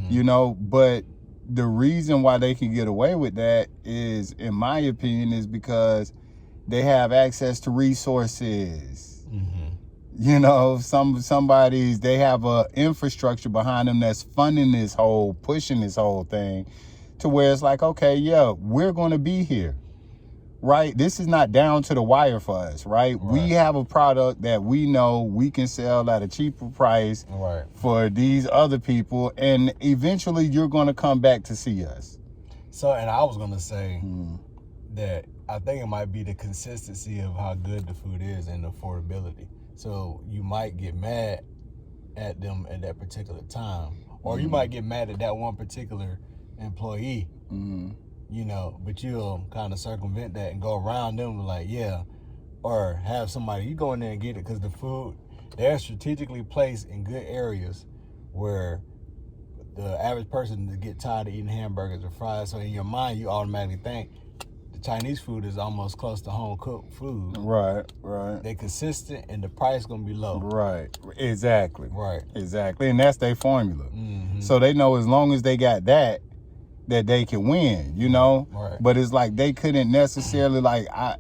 you know, but the reason why they can get away with that is, in my opinion, is because they have access to resources. You know, somebody's, they have a infrastructure behind them that's funding this whole, pushing this whole thing to where it's like, okay, yeah, we're going to be here, right? This is not down to the wire for us, right? We have a product that we know we can sell at a cheaper price for these other people, and eventually you're going to come back to see us. So, and I was going to say that I think it might be the consistency of how good the food is and the affordability. So you might get mad at them at that particular time, or you might get mad at that one particular employee, you know, but you'll kind of circumvent that and go around them like, yeah, or have somebody, you go in there and get it, because the food, they're strategically placed in good areas where the average person to get tired of eating hamburgers or fries. So in your mind, you automatically think the Chinese food is almost close to home cooked food. Right. They're consistent and the price gonna be low. Right. Exactly. Right. Exactly. And that's their formula. So they know as long as they got that they can win, you know? But it's like they couldn't necessarily, like, I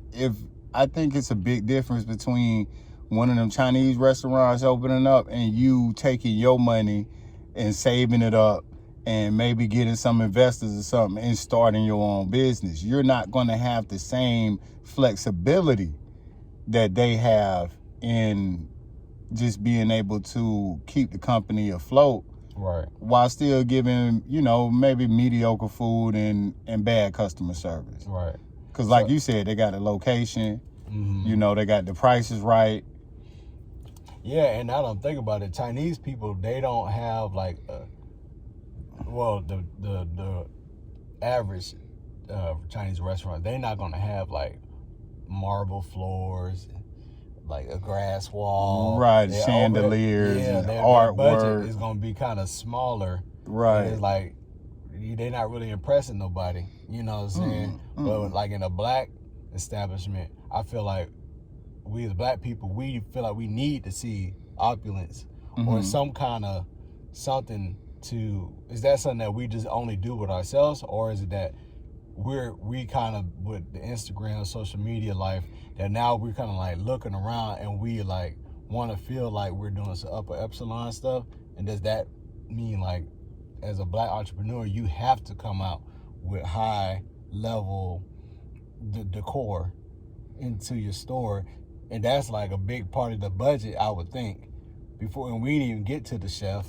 think it's a big difference between one of them Chinese restaurants opening up and you taking your money and saving it up and maybe getting some investors or something and starting your own business. You're not going to have the same flexibility that they have in just being able to keep the company afloat, while still giving, you know, maybe mediocre food and bad customer service. Because like you said, they got a location, you know, they got the prices right. Yeah, and now that I'm thinking about it, Chinese people, they don't have like, the average Chinese restaurant, they're not going to have like marble floors, like a grass wall, chandeliers, and artwork. Their budget is going to be kind of smaller. It's like they're not really impressing nobody, you know what I'm saying? But like in a black establishment, I feel like we as black people, we feel like we need to see opulence or some kind of something to, is that something that we just only do with ourselves, or is it that we kind of, with the Instagram, social media life, that now we're kind of like looking around and we like want to feel like we're doing some upper epsilon stuff? And does that mean, like, as a black entrepreneur, you have to come out with high level decor into your store? And that's like a big part of the budget, I would think, before, and we didn't even get to the chef.